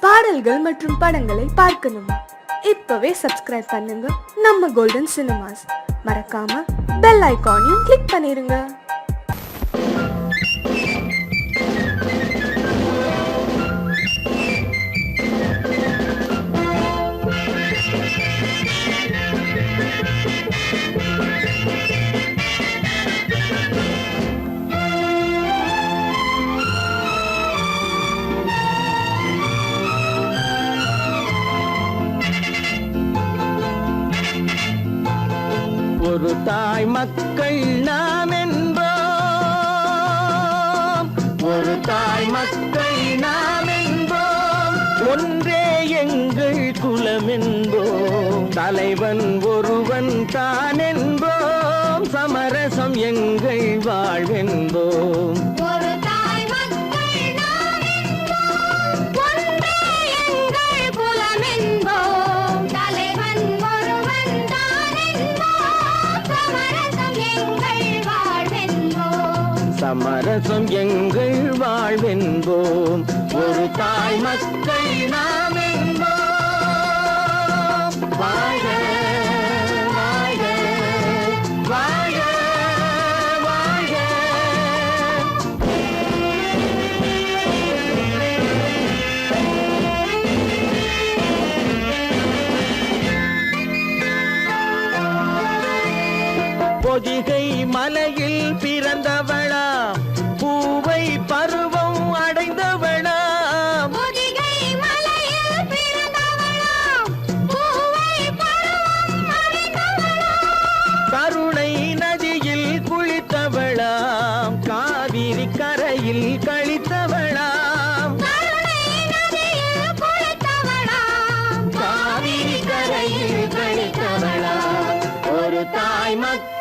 பாடல்கள் மற்றும் படங்களை பார்க்கணுமா? இப்பவே சப்ஸ்கிரைப் பண்ணுங்க நம்ம கோல்டன் சினிமாஸ். மறக்காம பெல் ஐகானையும் கிளிக் பண்ணிருங்க. ஒரு தாய் மக்கள் நாம் என்போம், ஒரு தாய் மக்கள் நாம் என்போம், ஒன்றே எங்கள் குலம் என்போம், தலைவன் ஒருவன் தான் என்போம், சமரசம் எங்கள் வாழ்வென்போம். சமரசம் எங்கள் வாழ்வென்போம், ஒரு தாய் மக்கள் நாம் என்போம். வாழ்க வாழ்க வாழ்க வாழ்க. பொதிகை மலையில் பிறந்தவளா, பூவை பருவம் அடைந்தவளா, பொதிகை மலையில் பிறந்தவளா, பூவை பருவம் அடைந்தவளா, கருணை நதியில் குளித்தவளா, காவிரி கரையில் கழித்தவளா, கருணை நதியில் குளித்தவளா, காவிரி கரையில் கழித்தவளா, ஒரு தாய் மக்கள்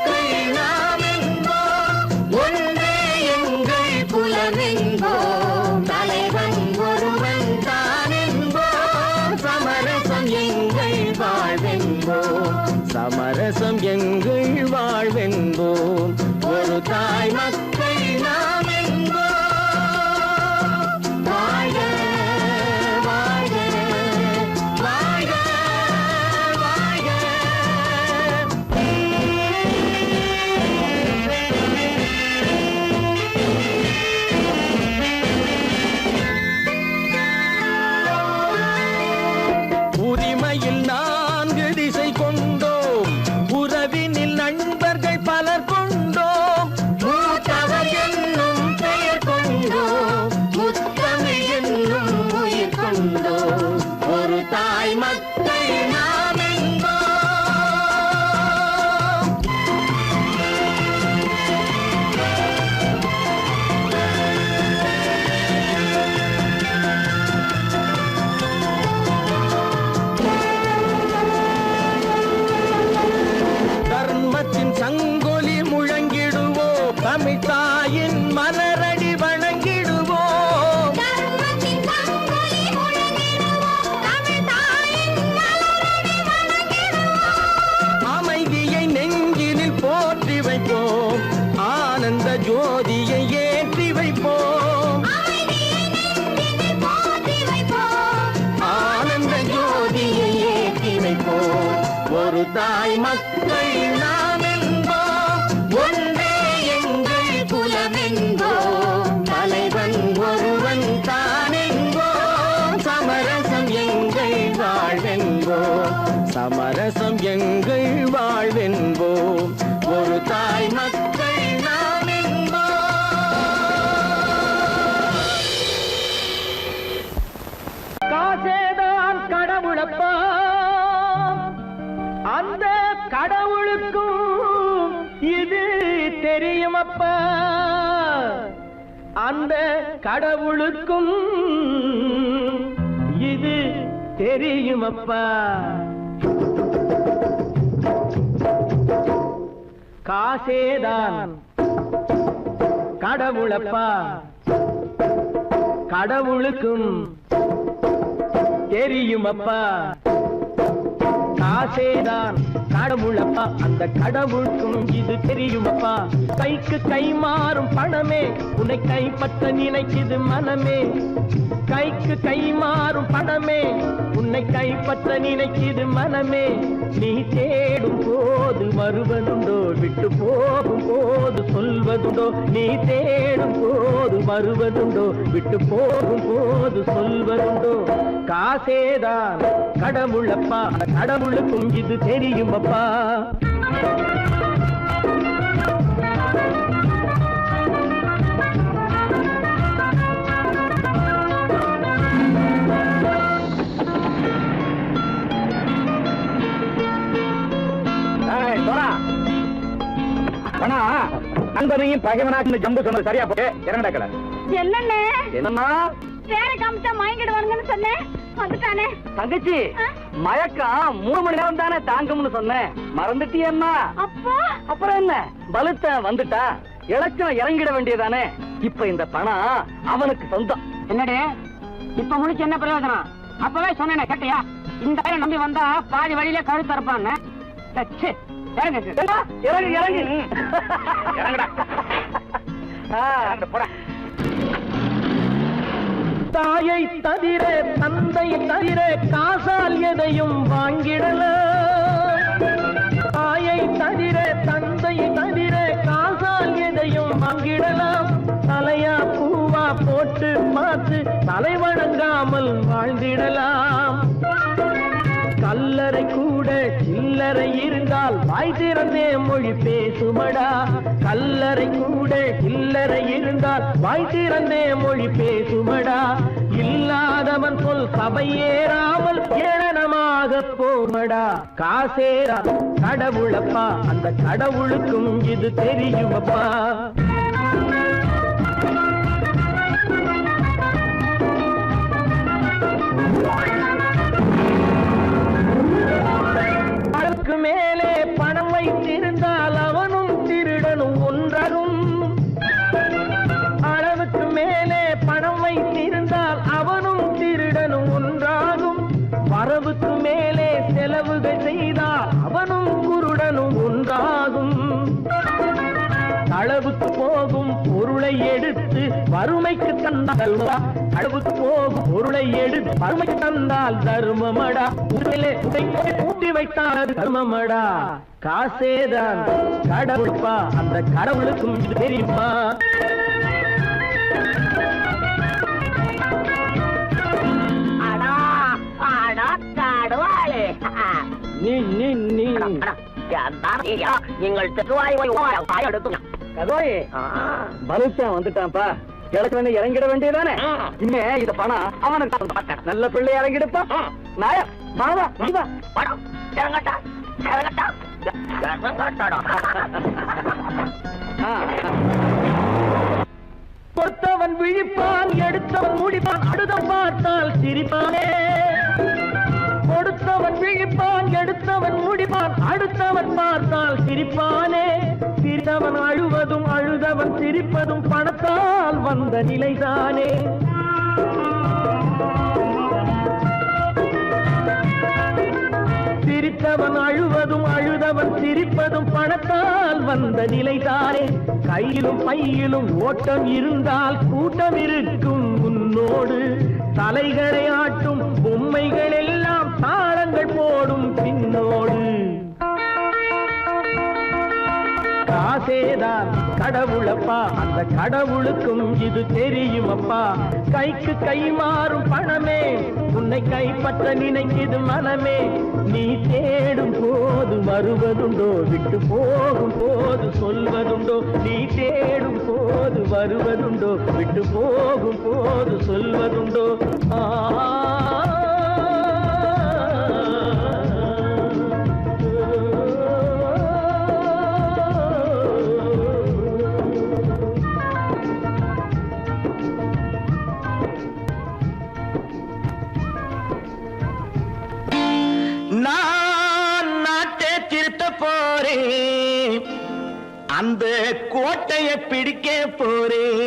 நாம் என்போம், ஒன்றே எங்கள் குலம் என்போம், தலைவன் ஒருவன் தான் என்போம், சமரசம் எங்கள் வாழ்வென்போம், சமரசம் எங்கள் வாழ்வென்போம், ஒரு தாய் மக்கள் நாம் என்போம். வாழ்க வாழ்க வாழ்க வாழ்க. உரிமையில் 4 திசை கொண்டோம், உறவினில் நண்பர்கள் பலர் கொண்டோம், மூத்தவர் என்னும் பெயர் கொண்டோம், முத்தமிழ் என்னும் உயிர் கொண்டோம், ஒரு தாய் மக்கள் நாம் என்போம். தர்மத்தின் சங்கொலி முழங்கிடுவோம், தமிழ் தாயின் மலரடி வணங்கிடுவோம், தர்மத்தின் சங்கொலி முழங்கிடுவோம், தமிழ் தாயின் மலரடி வணங்கிடுவோம், அமைதியை நெஞ்சினில் போற்றி வைப்போம், ஆனந்த ஜோதியை ஏற்றி வைப்போம், அமைதியை நெஞ்சினில் போற்றி வைப்போம், ஆனந்த ஜோதியை ஏற்றி வைப்போம், ஒரு தாய் மக்கள் நாம் என்போம், ஒன்றே எங்கள் குலம் என்போம், தலைவன் ஒருவன் தான் என்போம், சமரசம் எங்கள் வாழ்வென்போம், சமரசம் எங்கள் வாழ்வென்போம், ஒரு தாய் மக்கள் நாம் என்போம். காசேதான் கடவுளப்பா, அந்த கடவுளுக்கும் இது தெரியுமப்பா, அந்த கடவுளுக்கும் இது தெரியுமப்பா. காசேதான் கடவுளப்பா, கடவுளுக்கும் தெரியுமப்பா, காசேதான் கடவுளப்பா அந்த கடவுளுக்கும் இது தெரியுமப்பா கைக்கு கை மாறும் பணமே உன்னை கைப்பற்ற நினைக்குது மனமே கைக்கு கை மாறும் பணமே உன்னை கைப்பற்ற நினைக்குது மனமே நீ தேடும் போது வருவதுண்டோ விட்டு போகும் போது சொல்வதுண்டோ நீ தேடும் போது வருவதுண்டோ விட்டு போகும் போது சொல்வதுண்டோ காசேதான் கடவுளப்பா கடவுளுக்கும் இது தெரியுமப்பா நண்பனையும் பகைவனாக்கு ஜம்பு சொன்னது சரியா போட்டு இறங்கடக்கல என்னண்ணே என்னன்னா வேற காமிச்சா மயங்கிடுவானுங்கன்னு சொன்னேன் வந்துட்டானே தங்கச்சி மயக்கம் 3 மணி நேரம் தானே தாங்கும்னு சொன்னேன் மறந்துட்டியம்மா அப்போ அப்புறம் என்ன பலுத்த வந்துட்டா இலச்சம் இறங்கிட வேண்டியதானே இப்ப இந்த பணம் அவனுக்கு சொந்தம் என்னடே இப்ப முடிச்சு என்ன பிரயோஜனம் அப்பவே சொன்னேனே கேட்டியா இந்த பேரை நம்பி வந்தா பாதி வழியில கழுத்து தரப்பான்னு இறங்கு இறங்கு இறங்கு இறங்குடா போடா தாயை தவிர தந்தை தவிர காசால் எதையும் வாங்கிடலாம் தாயை தவிர தந்தை தவிர காசால் எதையும் வாங்கிடலாம் தலையா பூவா போட்டு பார்த்து தலை வணங்காமல் வாழ்ந்திடலாம் கல்லறை கூட சில்லறை இருந்தால் வாய் திறந்தே மொழி பேசுமடா கல்லறை கூட சில்லறை இருந்தால் வாய் திறந்தே மொழி பேசுமடா இல்லாதவன் சொல் சபையேறாமல் ஏளனமாக போமடா காசேரா கடவுளப்பா அந்த கடவுளுக்கும் இது தெரியுமப்பா அளவுக்கு மேலே பணம் வைத்திருந்தால் அவனும் திருடனும் ஒன்றாகும் அளவுக்கு மேலே பணம் வைத்திருந்தால் அவனும் திருடனும் ஒன்றாகும் வரவுக்கு மேலே செலவுகள் செய்தால் அவனும் குருடனும் ஒன்றாகும் அளவுக்கு போகும் பொருளை எடுத்து வறுமைக்கு தந்தால் அளவுக்கு போகும் பொருளை எடுத்து வறுமைக்கு தந்தால் தர்மமடா ஊட்டி வைத்தால் தர்மமடா காசேதான் கடவுள்பா அந்த கடவுளுக்கும் இது தெரியுமா நீ நீ நீ நீங்கள் எடுத்து கதோயே பலுத்தான் வந்துட்டான்ப்பா கிழக்கு வந்து இறங்கிட வேண்டியதானே இனிமே இந்த பணம் அவனுக்கு நல்ல பிள்ளை இறங்கிடுப்பா நாயா மாவா வா படம் இறங்கட்டா இறங்கட்டா கொடுத்தவன் விழிப்பான் எடுத்தவன் முடிப்பான் அடுத்தவன் பார்த்தால் சிரிப்பானே கொடுத்தவன் விழிப்பான் எடுத்தவன் முடிப்பான் அடுத்தவன் பார்த்தால் சிரிப்பானே சிரித்தவன் அழுவதும் அழுதவன் சிரிப்பதும் பணத்தால் வந்த நிலைதானே சிரித்தவன் அழுவதும் அழுதவன் சிரிப்பதும் பணத்தால் வந்த நிலைதானே கையிலும் பையிலும் ஓட்டம் இருந்தால் கூட்டம் இருக்கும் உன்னோடு தலைகளை ஆட்டும் பொம்மைகள் எல்லாம் தாளங்கள் போடும் பின்னோடு காசேதான் கடவுளப்பா அந்த கடவுளுக்கும் இது தெரியுமப்பா கைக்கு கை மாறும் பணமே உன்னை கைப்பற்ற நினைக்குது மனமே நீ தேடும் போது வருவதுண்டோ விட்டு போகும் போது சொல்வதுண்டோ நீ தேடும் போது வருவதுண்டோ விட்டு போகும் போது சொல்வதுண்டோ நான் நாட்டை திருத்த போறேன் அந்த கோட்டையை பிடிக்க போறேன்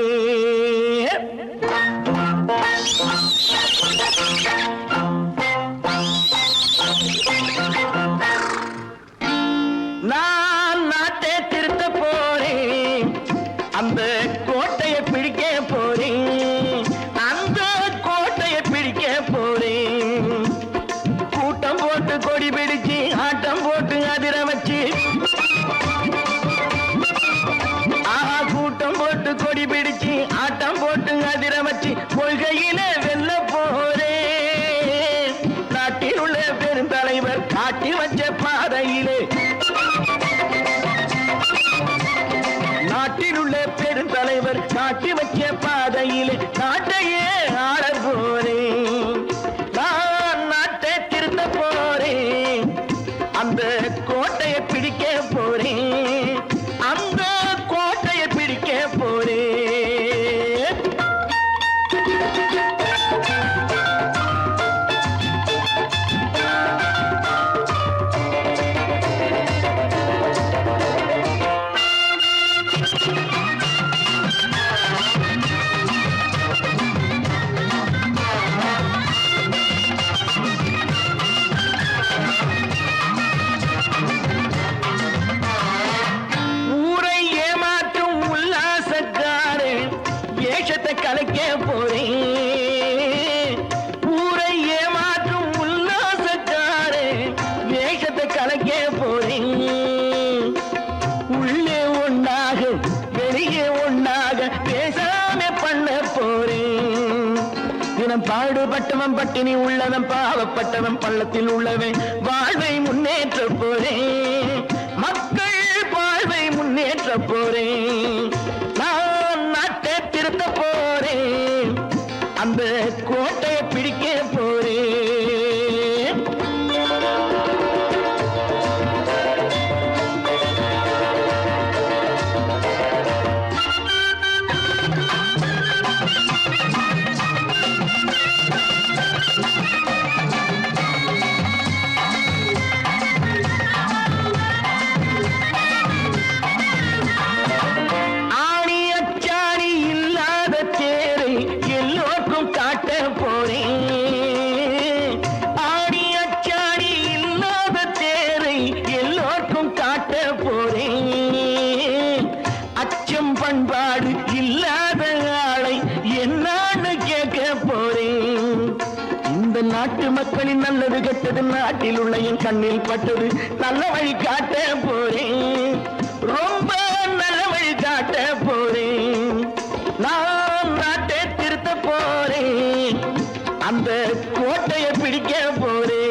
உள்ளவன் பாடுபட்டவன் பட்டினி உள்ளவன் பாவப்பட்டவன் பள்ளத்தில் உள்ளவன் வாழ்வை முன்னேற்ற போறேன் மக்கள் வாழ்வை முன்னேற்ற போறேன் நான் நாட்டை திருத்த போறேன் அந்த கோட்டையை பிடிக்க போறேன் பண்பாடு இல்லாத ஆளை என்னான்னு கேட்க போறேன் இந்த நாட்டு மக்களின் நல்லது கெட்டது நாட்டில் உள்ள என் கண்ணில் பட்டது நல்ல வழி காட்ட போறேன் ரொம்ப நல்ல வழி காட்ட போறேன் நான் நாட்டை திருத்த போறேன் அந்த கோட்டையை பிடிக்க போறேன்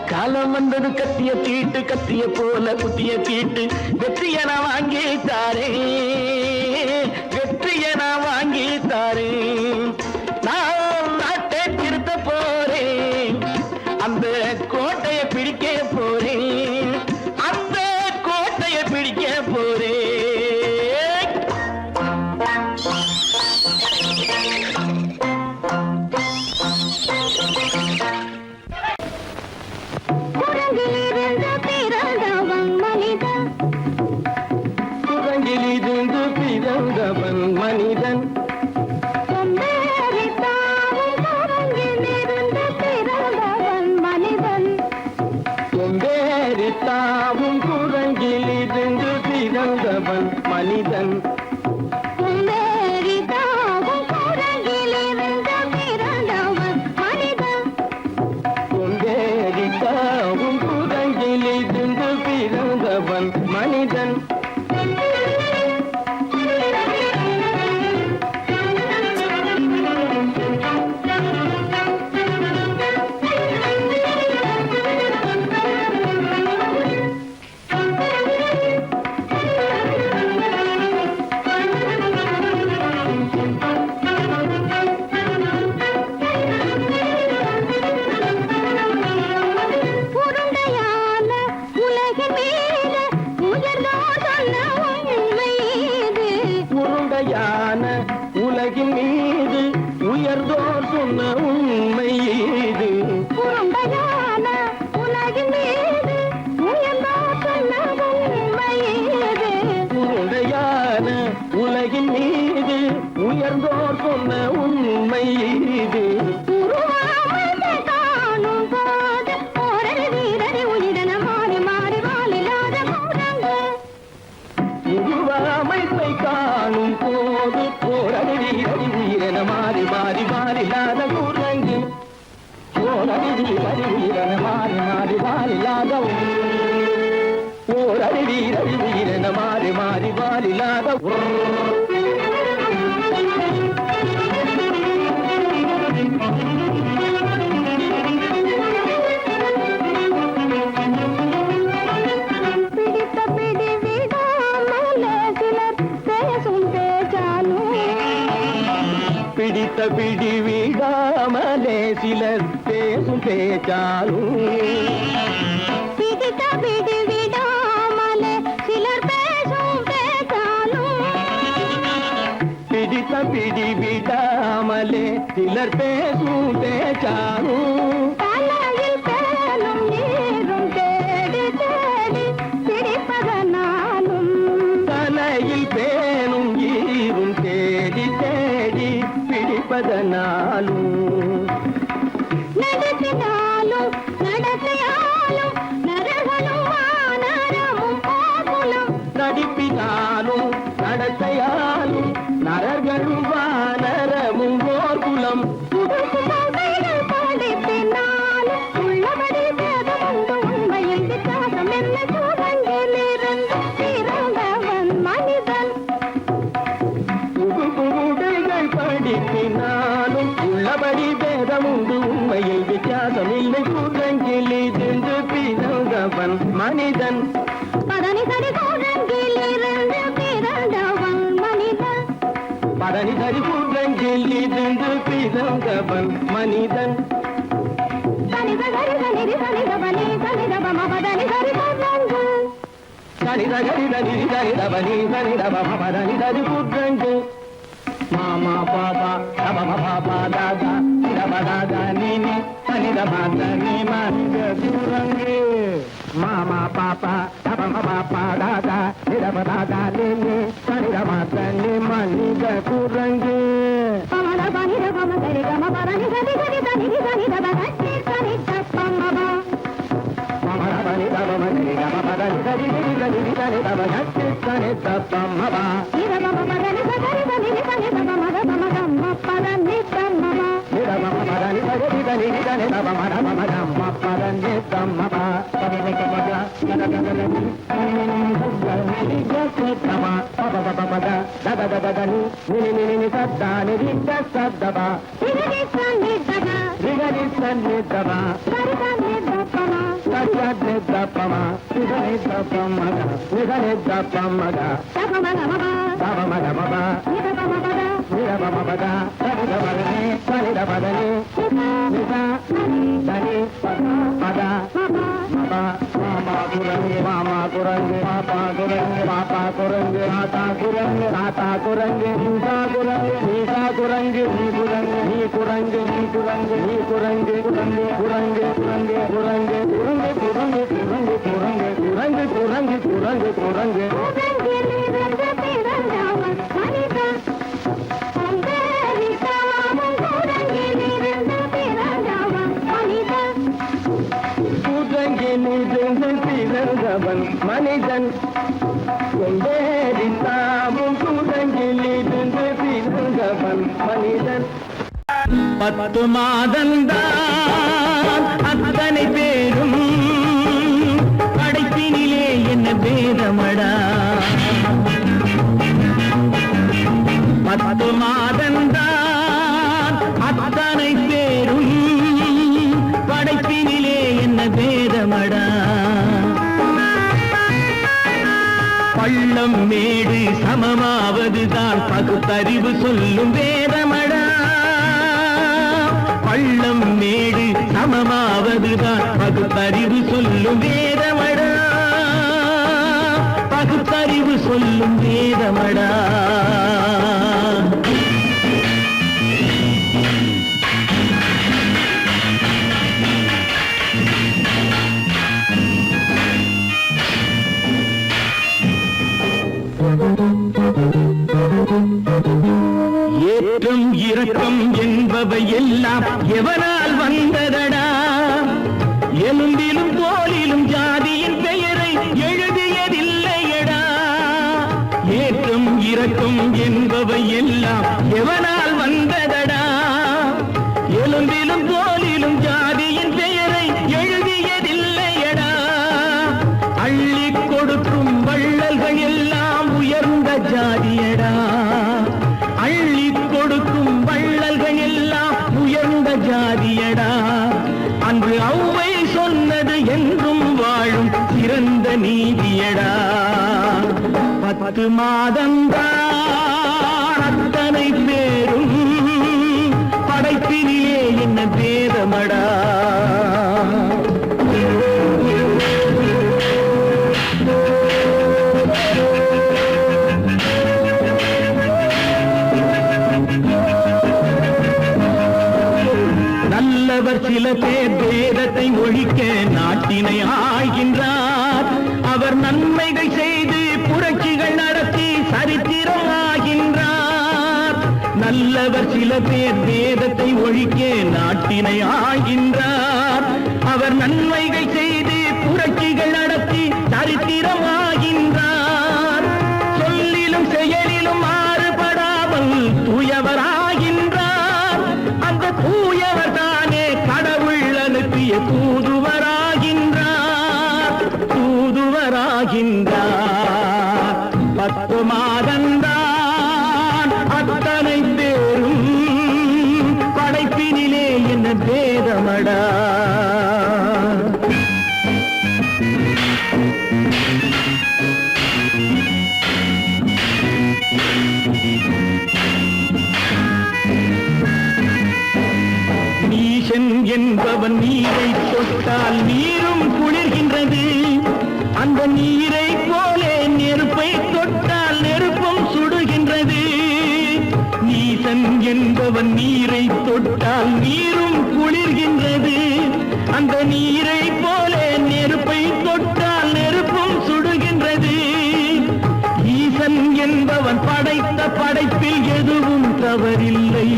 காலம் வந்தது கத்திய தீட்டு கத்திய போல குத்திய தீட்டு வெற்றிய நான் வாங்கி தாரே வெற்றிய நான் வாங்கி தாரே நான் நாட்டை திருத்த போறேன் அந்த கோட்டையை பிடிக்க போறேன் அந்த கோட்டையை பிடிக்க போறேன் மனிதன் கொம்பேரித்தாவும் குரங்கிலிருந்து பிறந்தவன் மனிதன் கொம்பேரித்தாவும் குரங்கிலிருந்து பிறந்தவன் மனிதன் உலகின் மீது உயர்ந்தோர் சொன்ன உண்மை இது உலகின் மீது உயர்ந்தோர் சொன்ன உண்மை இது உருண்டையான உலகின் மீது உயர்ந்தோர் சொன்ன உண்மை இது காணும் போது ஒரு வீரரை உயிரின மாறி மாறி வாழில்லாத அமைப்பை காணும் போது போரடி வீரன மாறி மாறி மாறில்லாத குரங்கு போரடி வீரன மாறி மாறி மாறில்லாத போரடி வீரன மாறி மாறி மாறில்லாத பிடித்த பிடி விடாமலே சிலர் பேசும் பேச்சாலும் பிடித்த பிடி விடாமலே சிலர் பேசும் பேச்சாலும் பிடித்த பிடிவிடாமலே சிலர் பேசும் பேச்சாரும் தலையில் பேலும் நீரும் தேடி தேடி பிடிப்பதனாலும் தலையில் பேணும் ஈரும் தேடி தேடி பிடிப்பதனாலும் நடத்தினாலும் நடத்தையாலும் நரகளும் வானரமும் கோகுலம் நடிப்பினாலும் நடத்தையாலும் நரர்களும் வானரமும் ஓர்குலம் புதுசுமைகள் படிப்பினாலும் உள்ளபடி வேதமுண்டு உண்மையில் வித்தியாசம் என்ன சூழங்கிலிருந்து பிறந்தவன் மனிதன் புதுகள் படிப்பினாலும் உள்ளபடி வேதமுண்டு உண்மையில் வித்தியாசம் இல்லை கூட்டங்கிலிருந்து பிறந்தவன் மனிதன் பதனி சரி சூழங்கிலிருந்து பிறந்தவன் மனிதன் பதனி சரி கூட்டங்கிலிருந்து பிறந்தவன் மனிதன் சனித சரி சனிதி சனித பனி சனித பம பதனி சரி சூழங்கு சனித கரித நிதி சனித பனி சனித பம பதனி சரி கூட்டங்கு மாமா பாபா தப பாபா தாதா சிரப தாதா நீனி சனித மாத நீ மனித கூறங்கு மாமா பாப்பா தப பாப்பா தாதா சிரப தாதா நீனி சனித மாத நீ மனித கூறங்கு பமத பனித பம சரி கம பதனி சரி சரி சனிதி சனித பனி சனி தப்பமப பமரபனி தப மனி தப பதனி சரி நிதி சனி தப நச்சி சனி தப்பமப இத பம பதனி சரி சனிதி சனி தப மத பம கம்ம பதனி தம்மப நிரம பதனி சரி தனி தனி தப மர மம கம்ம பதனி தம்மப பதனி கமக கனகனனி தம பப பப பத தத தத தனி நினி நினி சத்தா நிதி சத்தப இதி சனி தப ரிகரி சன்னி தப சரி சனி தப்பம சத்யத்னி தப்பம நிதனி தப்பமக நிதனி தப்பமக தபம கமப தப மக மப இத பம பத நிரம பத சரி தபனி சரி தபனி நிதா தனி பத மப மாமா குரங்கு மாமா குரங்கு பாப்பா குரங்கு பாப்பா குரங்கு ஆத்தா குரங்கு ஆத்தா குரங்கு நீசா குரங்கு நீசா குரங்கு நீ குரங்கு நீ குரங்கு நீ குரங்கு நீ குரங்கு குரங்கு குரங்கு குரங்கு குரங்கு குரங்கு குரங்கு குரங்கு குரங்கு குரங்கு குரங்கு குரங்கு சூழங்கிலிருந்து பிறந்தவன் மனிதன் அந்தரி தாமும் சூழங்கிலிருந்து பிறந்தவன் மனிதன் கூட்டங்கிலிருந்து பிறந்தவன் மனிதன் கொண்டேறி தாமும் கூட்டங்கிலிருந்து பிறந்தவன் மனிதன் 10 மாதந்தான் அத்தனை பேரும் படைப்பினிலே என்ன பேதமடா 10 மாதந்தான் அத்தனை பேரும் படைப்பினிலே என்ன பேதமடா பள்ளம் மேடு சமமாவதுதான் பகுத்தறிவு சொல்லும் வேதமடா பள்ளம் மேடு சமமாவதுதான் பகுத்தறிவு சொல்லும் வேதமடா பகுத்தறிவு சொல்லும் வேதமடா ஏற்றம் இரக்கம் என்பவை எல்லாம் எவனால் வந்ததடா எலும்பிலும் தோலிலும் ஜாதியின் பெயரை எழுதியதில்லையடா ஏற்றம் இரக்கம் என்பவை எல்லாம் எவனால் வந்ததடா எலும்பிலும் தோலிலும் ஜாதியின் பெயரை எழுதியதில்லையடா அள்ளிக் கொடுக்கும் வள்ளல்கள் எல்லாம் உயர்ந்த ஜாதியடா அள்ளிக் கொடுக்கும் வள்ளல்கள் எல்லாம் உயர்ந்த ஜாதியடா அன்று ஔவை சொன்னது என்றும் வாழும் சிறந்த நீதியடா 10 மாதந்தான் அத்தனை பேரும் படைப்பினிலே என்ன பேதமடா நல்லவர் சில பேர் வேதத்தை ஒழிக்க நாட்டினை ஆள்கின்றார். அவர் நன்மைகள் செய்து புரட்சிகள் நடத்தி சரித்திரம் ஆகின்றார். நல்லவர் சில பேர் வேதத்தை ஒழிக்க நாட்டினை ஆள்கின்றார். அவர் நன்மைகள் செய்து புரட்சிகள் நடத்தி சரித்திரம் ஆகின்றார். சொல்லிலும் செயலிலும் மாறுபடாமல் தூயவராகின்றார். அந்த தூயவர் தானே கடவுள் அனுப்பிய தூதுவராகின்றார். தூதுவராகின்றார். 10 மாதந்தான் அத்தனை பேரும் படைப்பினிலே என்ன பேதமடா. நீசன் என்பவன் நீரை தொட்டால் நீரும் குளிர்கின்றது. அந்த நீரை போலே நெருப்பை தொட்டால் நெருப்பும் சுடுகின்றது. நீசன் என்பவன் நீரை தொட்டால் நீரும் குளிர்கின்றது. அந்த நீரை போலே நெருப்பை தொட்டால் நெருப்பும் சுடுகின்றது. ஈசன் என்பவன் படைத்த படைப்பில் எதுவும் தவறில்லை.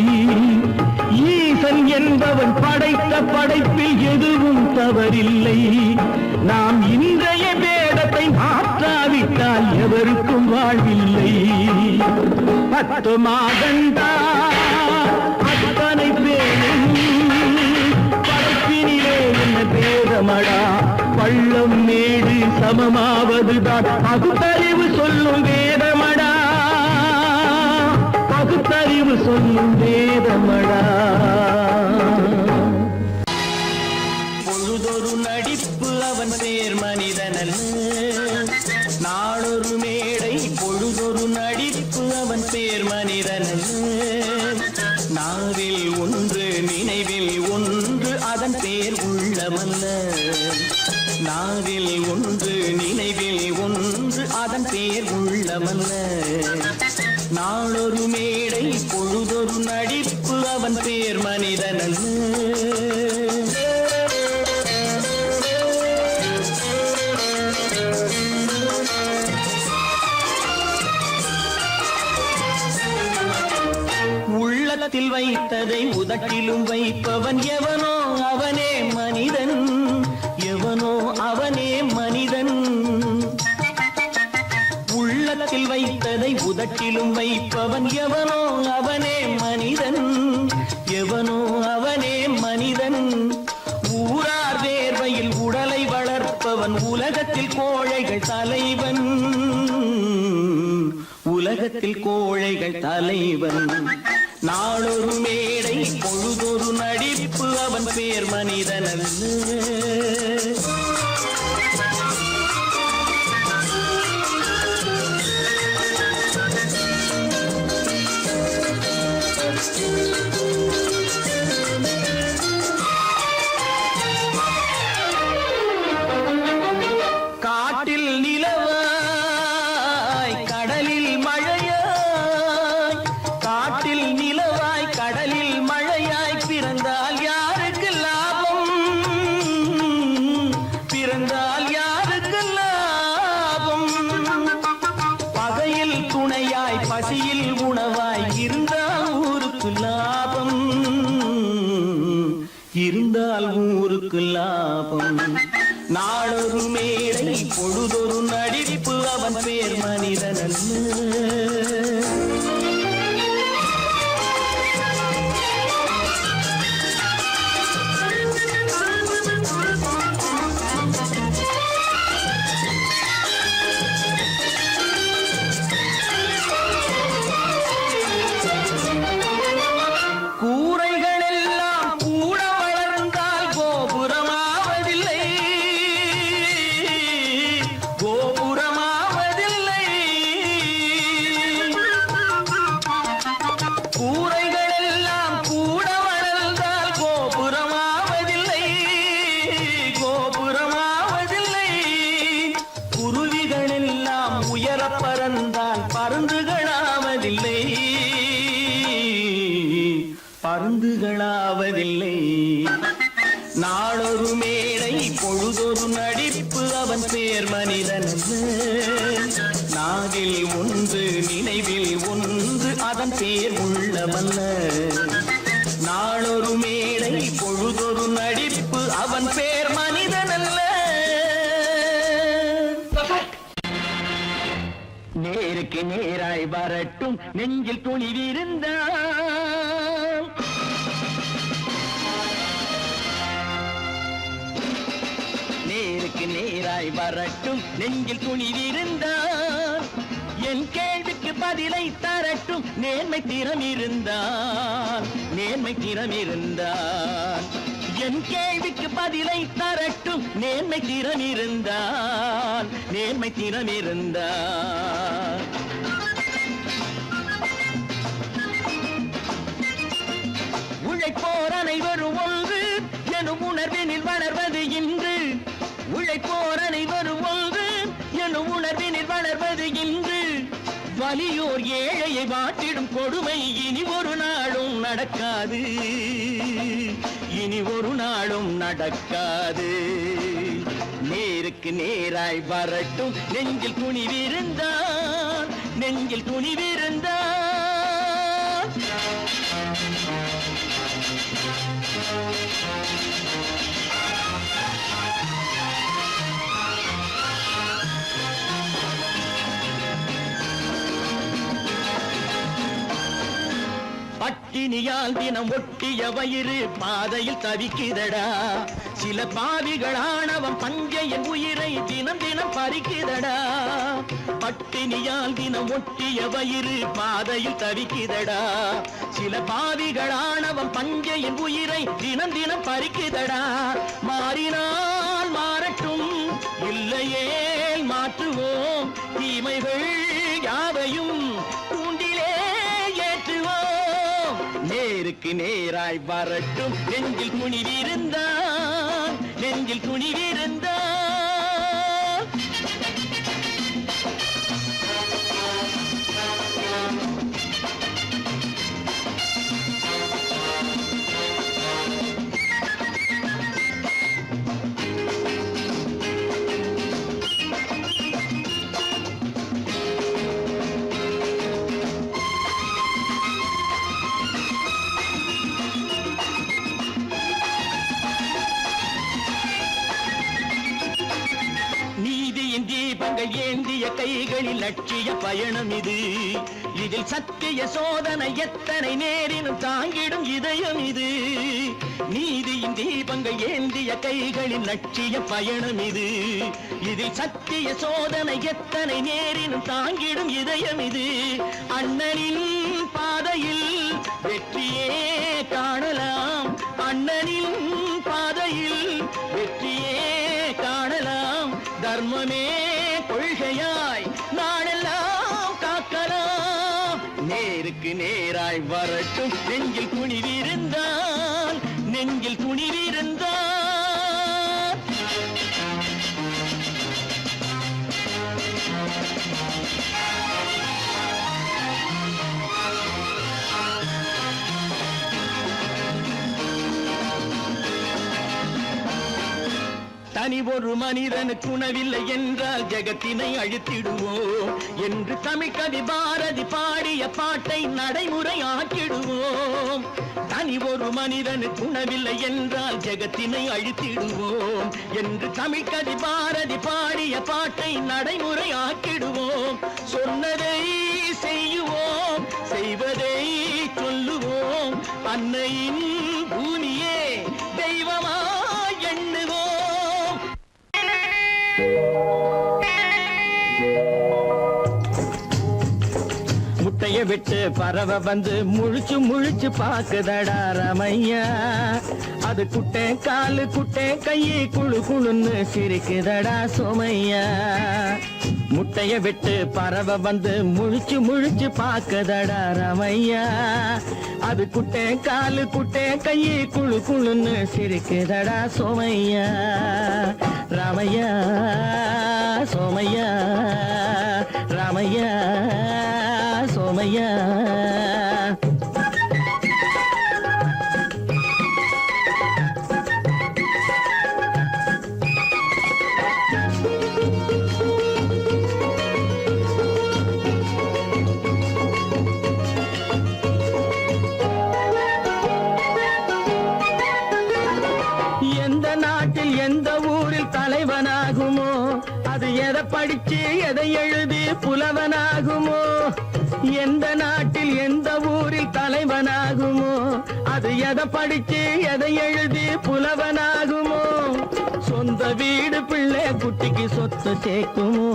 ஈசன் என்பவன் படைத்த படைப்பில் எதுவும் தவறில்லை. நாம் இன்றைய வேதத்தை மாற்றாவிட்டால் எவருக்கும் வாழ்வில்லை. 10 மாதந்தான் அத்தனை பேரும் படைப்பினிலே என்ன பேதமடா. பள்ளம் மேடு சமமாவதுதான் பகுத்தறிவு சொல்லும் வேதமடா. பகுத்தறிவு சொல்லும் வேதமடா. பொழுதொரு நடிப்பு அவன் பேர் மனிதனல்ல. நாளொரு மேடை பொழுதொரு நடிப்பு அவன் பேர் மனிதனல்ல. நாவில் ஒன்று நினைவில் ஒன்று அதன் பேர் உள்ளமல்ல. நாவில் ஒன்று நினைவில் ஒன்று அதன் பேர் உள்ளமல்ல. நாளொரு மேடை பொழுதொரு நடிப்பு அவன் பேர் மனிதனல்ல. உள்ளத்தில் வைத்ததை உதட்டிலும் வைப்பவன் எவனோ அவனே மனிதன். எவனோ அவனே மனிதன். உள்ளத்தில் வைத்ததை உதட்டிலும் வைப்பவன் எவனோ அவனே மனிதன். எவனோ அவனே மனிதன். ஊரார் வேர்வையில் உடலை வளர்ப்பவன் உலகத்தில் கோழைகள் தலைவன். உலகத்தில் கோழைகள் தலைவன். நாளொரு மேடை பொழுதொரு நடிப்பு அவன் பேர் மனிதனல்ல. காட்டில் நிலவாய் கடலில் மழையாய். காட்டில் நிலவாய் கடலில் மழையாய் பிறந்தால் யாருக்கு லாபம். பிறந்தால் யாருக்கு லாபம். பகையில் துணையாய் பசியில் உணவாய் இருந்தால் ஊருக்கு லாபம். இருந்தால் ஊருக்கு லாபம். நாளொரு மேடை பொழுதொரு நடிப்பு அவன் பேர் மனிதனல்ல. கூரைகள் எல்லாம் கூட வளர்ந்தால் கோபுரமாவதில்லை. திங்களாவதில்லை. நாளொரு மேடை பொழுதொரு நடிப்பு அவன் பேர் மனிதன். நாவில் ஒன்று நினைவில் ஒன்று அதன் பேர் உள்ளவல்ல. நாளொரு மேடை பொழுதொரு நடிப்பு அவன் பேர் மனிதன் அல்ல. நேருக்கு நேராய் வரட்டும் நெஞ்சில் துணிவிருந்தான். நேருக்கு நேராய் வரட்டும் நெஞ்சில் துணிவிருந்தான். என் கேள்விக்கு பதிலை தரட்டும் நேர்மை திறம் இருந்தான். நேர்மை திறம் இருந்தான். என் கேள்விக்கு பதிலை தரட்டும் நேர்மை திறம் இருந்தான். நேர்மை திறம் இருந்தான். உழைப்போர் அனைவரும் ஒன்று எனும் உணர்வினில் வளர்வது இன்று. உழைப்போர் அனைவரும் ஒன்று எனும் உணர்வினில் வளர்வது இன்று. வலியோர் ஏழையை வாட்டிடும் கொடுமை இனி ஒரு நாளும் நடக்காது. இனி ஒரு நாளும் நடக்காது. நேருக்கு நேராய் வரட்டும் நெஞ்சில் துணிவிருந்தான். நெஞ்சில் துணிவிருந்தான். பட்டினியால் தினம் ஒட்டிய வயிறு பாதையில் தவிக்குதடா. சில பாவிகளானவன் பஞ்சையின் உயிரை தினம் தினம் பறிக்குதடா. பட்டினியால் தினம் ஒட்டிய வயிறு பாதையில் தவிக்குதடா. சில பாவிகளானவன் பஞ்சையின் உயிரை தினம் தினம் பறிக்குதடா. மாறினால் மாறட்டும் இல்லையே மாற்றுவோம். தீமைகள் யாவையும் கூண்டிலே ஏற்றுவோம். நேருக்கு நேராய் வரட்டும் நெஞ்சில் துணிவிருந்தான். நெஞ்சில் துணிவிருந்தான். தீபங்கள் ஏந்திய கைகளில் லட்சிய பயணம் இது. இதில் சத்திய சோதனை எத்தனை நேரினும் தாங்கிடும் இதயம் இது. நீதியின் தீபங்கள் ஏந்திய கைகளில் லட்சிய பயணம் இது. இதில் சத்திய சோதனை எத்தனை நேரினும் தாங்கிடும் இதயம் இது. அண்ணனின் பாதையில் வெற்றியே காணலாம். அண்ணனின் பாதையில் வெற்றியே காணலாம். தர்மமே கொள்கையாய் நாடெல்லாம் காக்கலாம். நேருக்கு நேராய் வரட்டும் நெஞ்சில் துணிவிருந்தான். நெஞ்சில் துணிவிருந்தான். தனி ஒரு மனிதனுக்கு உணவில்லை என்றால் ஜெகத்தினை அழித்திடுவோம் என்று தமிழ்கவி பாரதி பாடிய பாட்டை நடைமுறையாக்கிடுவோம். தனி ஒரு மனிதனுக்கு உணவில்லை என்றால் ஜெகத்தினை அழித்திடுவோம் என்று தமிழ்கவி பாரதி பாடிய பாட்டை நடைமுறையாக்கிடுவோம். சொன்னதை செய்யுவோம், செய்வதை சொல்லுவோம். அன்னையின் பூமியே தெய்வமா எண்ணுவோம். முட்டைய விட்டு பறவை வந்து முழிச்சு முழிச்சு பாக்குதடா ரமையா. அது குட்டை காலு குட்டை கையை குழு குழுன்னு சிரிக்குதடா சோமையா. முட்டைய விட்டு பறவை வந்து முழிச்சு முழிச்சு பாக்குதடா ரமையா. அது குட்டை காலு குட்டை கையை குழு குழுன்னு சிரிக்குதடா சோமையா. ராமையா சோமையா, ராமையா சோமையா. எந்த ஊரில் தலைவனாகுமோ அது எதை படிச்சு எதை எழுதி புலவனாகுமோ எந்த நாட்டில் எந்த ஊரில் தலைவனாகுமோ அது எதை படிச்சு எதை எழுதி புலவனாகுமோ சொந்த வீடு பிள்ளை குட்டிக்கு சொத்து சேர்க்குமோ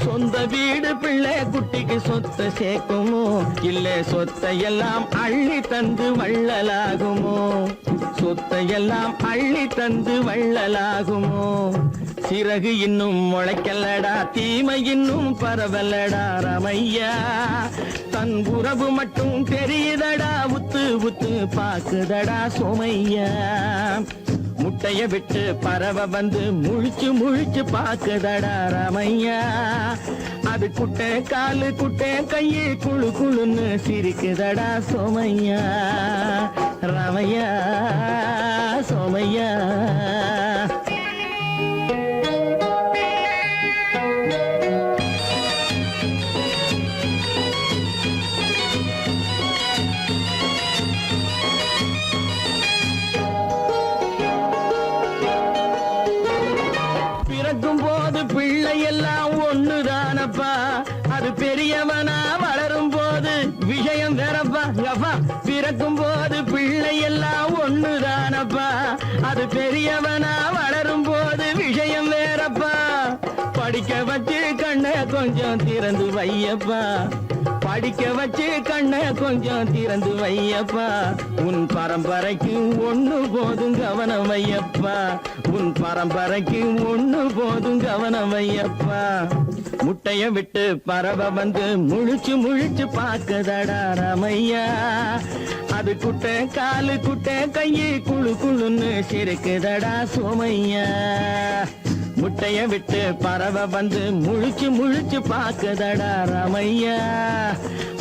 சொந்த வீடு பிள்ளை குட்டிக்கு சொத்து சேர்க்குமோ இல்ல சொத்தை எல்லாம் அள்ளி தந்து வள்ளலாகுமோ சொத்தை எல்லாம் அள்ளி தந்து வள்ளலாகுமோ சிறகு இன்னும் முளைக்கல்லடா தீமை இன்னும் பரவல்லடா ரமையா தன் உறவு மட்டும் தெரியுதடா உத்து உத்து பாக்குதடா சோமையா முட்டைய விட்டு பறவ வந்து முழிச்சு முழிச்சு பாக்குதடா ரமையா அது குட்டை காலு குட்டை கையை குழு குழுன்னு சிரிக்குதடா சோமையா ரமையா சோமையா எல்லாம் ஒண்ணுதானப்பா அது பெரியவனா வளரும் போது விஷயம் வேறப்பா அப்பா பிறக்கும் போது பிள்ளை எல்லாம் ஒண்ணுதானப்பா அது பெரியவனா வளரும் போது விஷயம் வேறப்பா படிக்க வச்சு கண்ணை கொஞ்சம் திறந்து வையப்பா படிக்க வச்சு கண்ணை கொஞ்சம் திறந்து வையப்பா உன் பரம்பரைக்கு ஒண்ணு போதும் கவனம் வையப்பா உன் பரம்பரைக்கு ஒண்ணு போதும் கவனம் வையப்பா முட்டைய விட்டு பறவை வந்து முழிச்சு முழிச்சு பாக்குதடா ரமையா அது குட்டை காலு குட்டை கையை குழு குழுன்னு சிரிக்குதடா சோமையா முட்டைய விட்டு பறவை வந்து முழிச்சு முழிச்சு பாக்குதடா ரமையா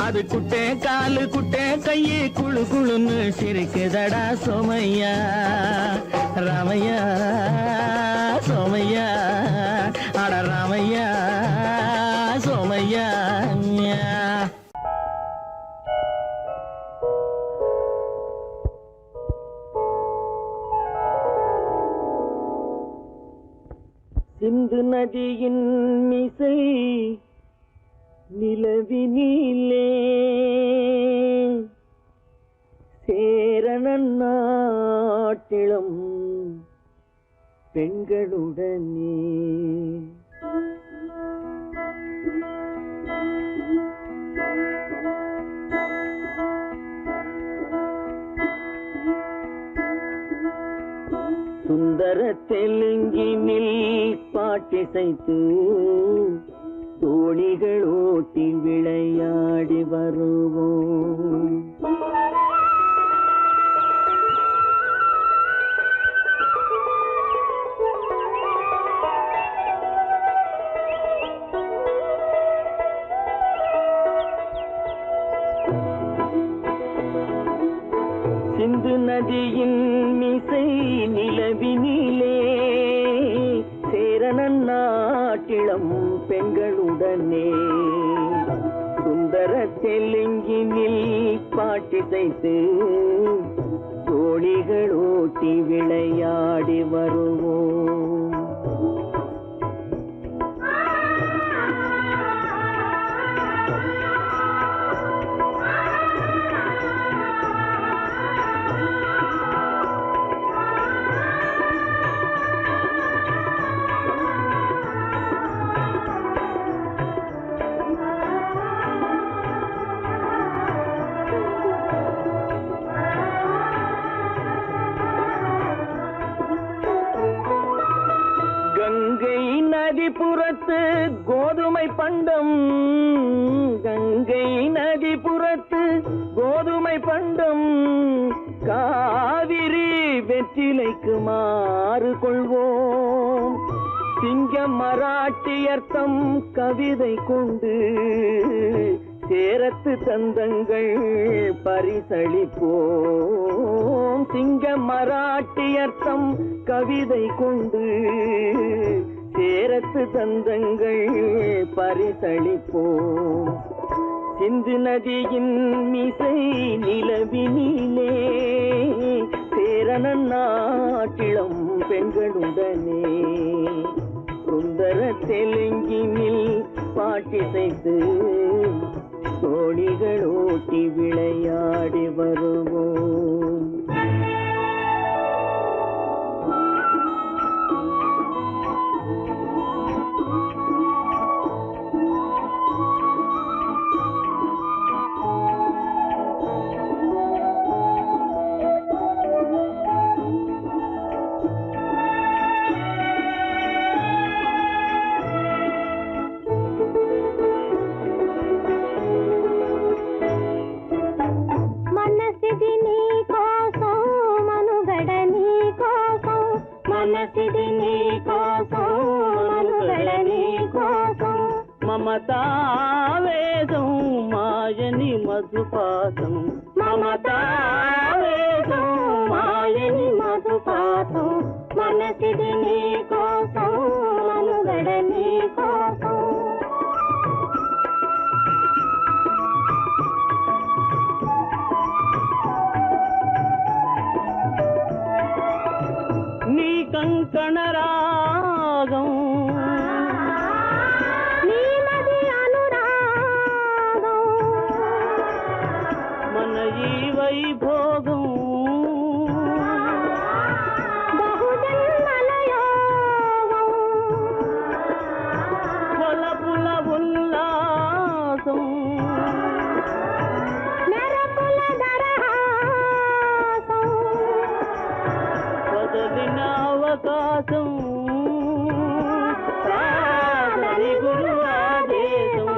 அது குட்டை காலு குட்டை கையை குழு குழுன்னு சிரிக்குதடா சோமையா ரமையா சோமையா அட ரமையா சோமையா சிந்து நதியின் மிசை நிலவினிலே சேரணன் நாட்டிளம் பெண்களுடனே சுந்தர தெலுங்கினில் பாட்டிசைத்து தோணிகள் ஓட்டி விளையாடி வருவோம் சிந்து நதியின் மிசை நிலவினிலே சேரணன் நாட்டிளம் பெண்களுடனே சுந்தர தெலுங்கினில் பாட்டிசைத்து தோணிகள் ஓட்டி விளையாடி வருவோம் கங்கை நதிபுறத்து கோதுமை பண்டம் கங்கை நதிபுறத்து கோதுமை பண்டம் காவிரி வெற்றிலைக்கு மாறு கொள்வோம் சிங்க மராட்டியர்த்தம் கவிதை கொண்டு சேரத்து தந்தங்கள் பரிசளிப்போம் சிங்க மராட்டியர்த்தம் கவிதை கொண்டு சேரத்து தந்தங்கள் பரிசளிப்போம் சிந்து நதியின் மிசை நிலவினிலே சேரணன் நாட்டிளம் பெண்களுடனே சுந்தர தெலுங்கினில் பாட்டிசைத்து தோழிகள் ஓட்டி விளையாடி வருவோம். మమతావేదం మాయని మధుపాతం మమతావేదం మాయని మధుపాతం మనసిది నీ కోసం మనుగడ నీ కోసం నీ కంకణ రాగం వైభోగం బహుజన్మలయోగం కొలపుల ఉల్లాసం మెరపుల దరహాసం పదవిన అవకాశం సాధని గురు ఆదేశం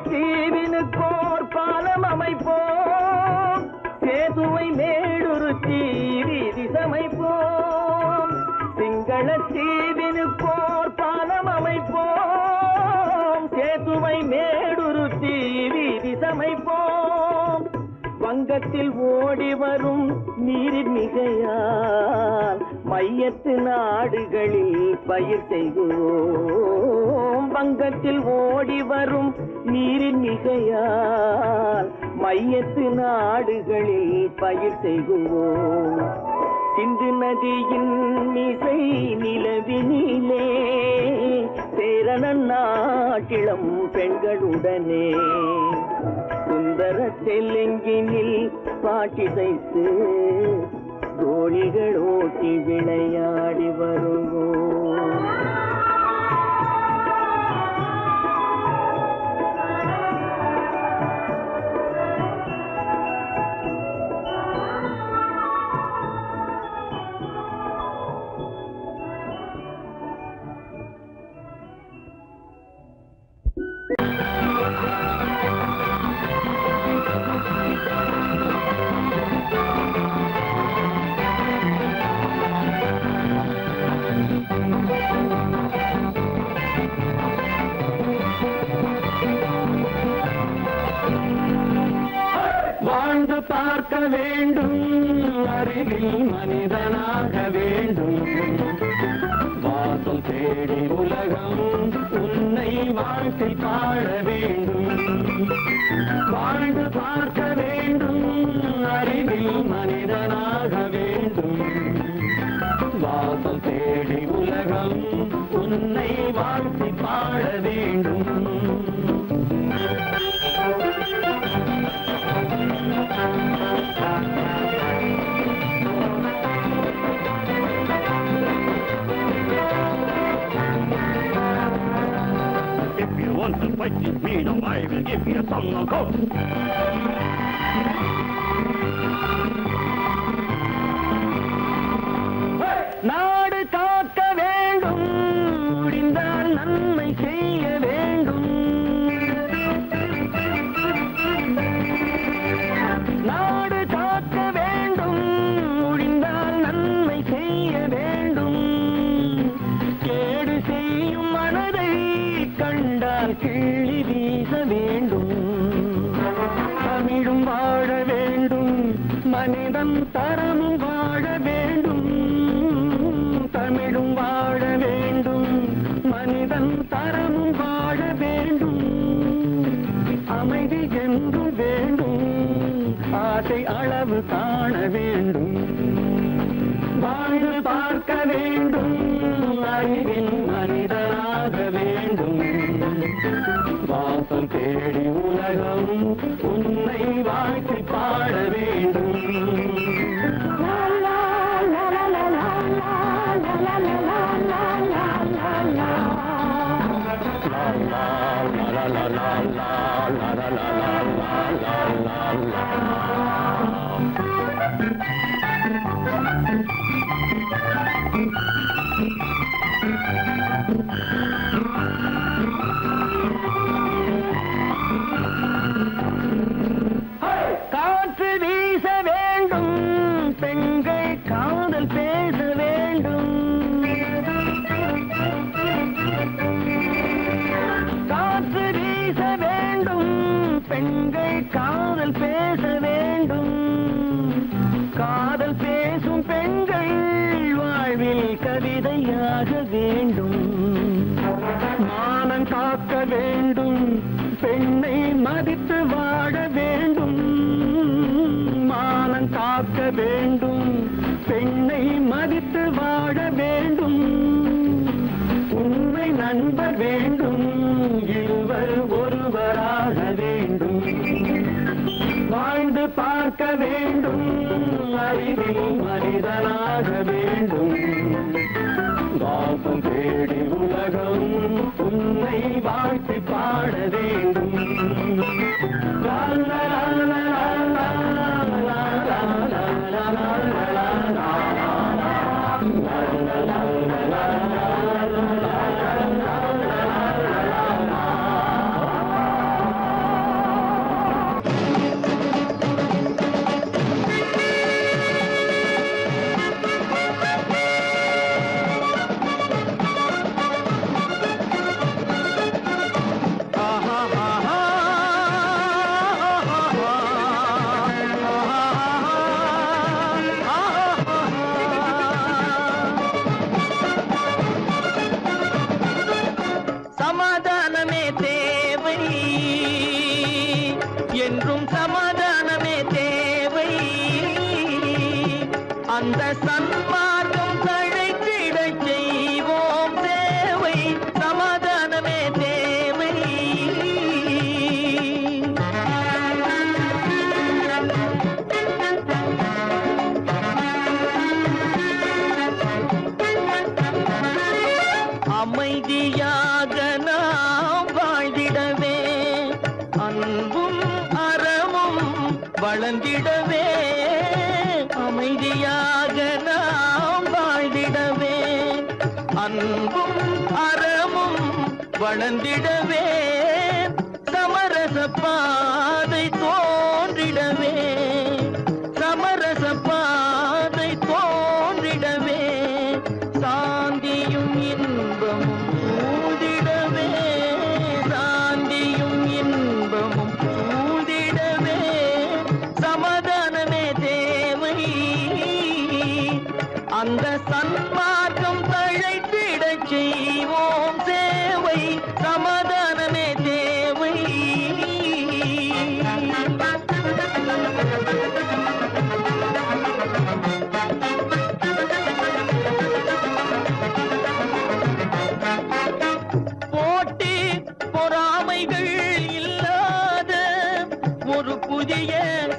தீவினுக்கோர் பாலம் அமைப்போம் சேதுவை மேடுருத்தி வீதி சமைப்போம் சிங்கள தீவினுக்கோர் பாலம் அமைப்போம் சேதுவை மேடுருத்தி வீதி சமைப்போம் வங்கத்தில் ஓடி வரும் நீரின் மிகையால் மையத்து நாடுகளில் பயிர் செய்வோம் வங்கத்தில் ஓடி வரும் நீரின் மிகையால் மையத்து நாடுகளில் பயிர் செய்வோம் சிந்து நதியின் மிசை நிலவினிலே சேரணன் நாட்டிளம் பெண்களுடனே சுந்தர தெலுங்கினில் பாட்டிசைத்து தோழிகள் ஓட்டி விளையாடி வருவோம். வாழ்ந்து பார்க்க வேண்டும் அறிவில் மனிதனாக வேண்டும் வாசல் தேடி உலகம் உன்னை வாழ்க்கை பாட வேண்டும் வாழ்ந்து பார்க்க வேண்டும் அறிவில் மனிதனாக வேண்டும் வாசல் தேடி உலகம் உன்னை வாழ்க்கை பாட வேண்டும் If you want to fight with me, now I will give you a song of hope. நாடு காக்க வேண்டும் முடிந்தால் நன்மை செய்ய வேண்டும் அமைதி என்று வேண்டும், ஆசை அளவு காண வேண்டும், வாழ்ந்து பார்க்க வேண்டும், அறிவின் மனிதனாக வேண்டும், வாசம் தேடி உலகம் உன்னை வாழ்த்தி பாட வேண்டும். காற்று வீச வேண்டும், பெண்கள் காதல் பேச வேண்டும், காற்று வீச வேண்டும், பெண்கள் காதல் பேச வேண்டும், காதல் பேசும் பெண்கள் வாழ்வில் கவிதையாக வேண்டும், மானம் காக்க வேண்டும், பெண்ணை மதித்து வாழ வேண்டும், மானம் காக்க வேண்டும், பெண்ணை மதித்து வாழ வேண்டும், உண்மை நண்பர் வேண்டும், இருவர் ஒருவராக வேண்டும், வாழ்ந்து பார்க்க வேண்டும், அறிவில் மனிதனாக வேண்டும், வாசம் தேடி உலகம் உன்னை வாழ்த்தி பாட வேண்டும். லா லா லா லா லா லா லா லா லா. சமாதானமே தேவை என்றும் சமாதானமே தேவை, அந்த சன்மார்க்கம் தழைத்திடச் செய்வோம் சேவை, சமாதானமே தேவை. அமைதியாக நாம் வாழ்ந்திடவே, அன்பும் அறமும் வளர்ந்திடவே, அமைதியாக நாம் வாழ்ந்திடவே, அன்பும் அறமும் வளர்ந்திடவே, சமரச பாதை தோன்றிடவே, சமரச பாதை தோன்றிடவே, சாந்தியும் இன்பமும் சூழ்ந்திடவே, சாந்தியும் இன்பமும் சூழ்ந்திடவே, சமாதானமே தேவை, அந்த சன்மார்க்கம் தழைத்திடச் செய்வோம் சேவை, சமாதானமே தேவை. போட்டி பொறாமைகள் இல்லாத ஒரு புதிய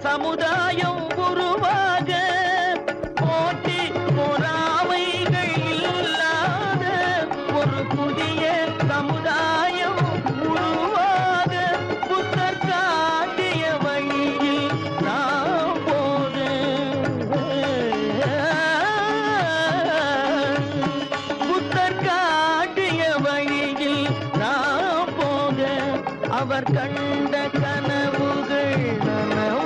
சமுதாயம் உருவாக, போட்டி பொறாமைகள் இல்லாத ஒரு புதிய சமுதாயம் உருவாக, புத்தர் காட்டிய வழியில் நாம் போக, புத்தர் காட்டிய வழியில் நாம் போக, அவர் கண்ட கனவுகள் நனவு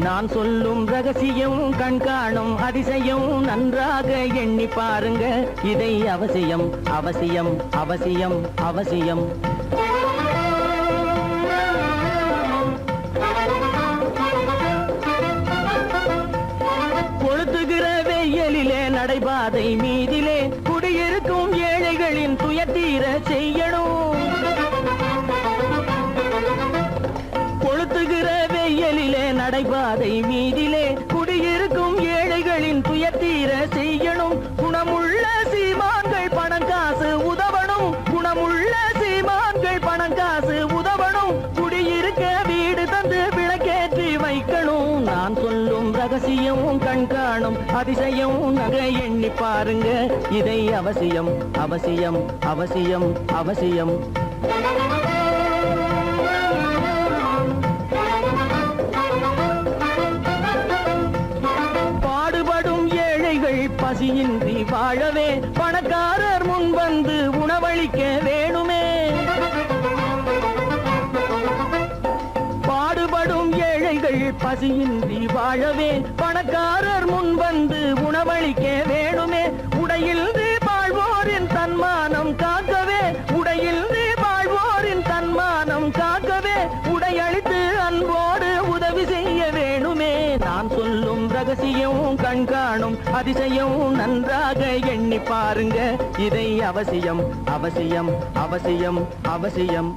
நான் சொல்லும் ரகசியம் கண்காணும் அதிசயம் நன்றாக எண்ணி பாருங்க இதை அவசியம் அவசியம் அவசியம் அவசியம் கொளுத்துகிற வெயிலிலே நடைபாதை மீதிலே குடியிருக்கும் ஏழைகளின் துயத்தீர செய்யணும். கொளுத்துகிற வெயிலிலே நடைபாதை மீதிலே குடியிருக்கும் ஏழைகளின் துயத்தீர செய்யணும். குணமுள்ள சீமான்கள் பணம் காசு உதவணும். குணமுள்ள சீமான்கள் பணம் காசு உதவணும். குடியிருக்க வீடு தந்து விளக்கேற்றி வைக்கணும். நான் சொல்லும் ரகசியம் கண்காணும் அதிசயம் நகை எண்ணி பாருங்க இதை அவசியம் அவசியம் அவசியம் அவசியம் பாடுபடும் ஏழைகள் பசியின்றி வாழவே பணக்காரர் முன் வந்து உணவளிக்க வேணுமே. பாடுபடும் ஏழைகள் பசியின்றி வாழவே பணக்காரர் முன் வந்து உணவளிக்க வேணுமே. உடையில் வாழ்வோரின் தன்மானம் காக்கவே உடையில் வாழ்வோரின் தன்மானம் காக்கவே உடையளித்து அன்போடு உதவி செய்ய வேணுமே. நான் சொல்லும் ரகசியம் கண்காணும் அதிசயம் நன்றாக எண்ணி பாருங்க இதை அவசியம் அவசியம் அவசியம் அவசியம்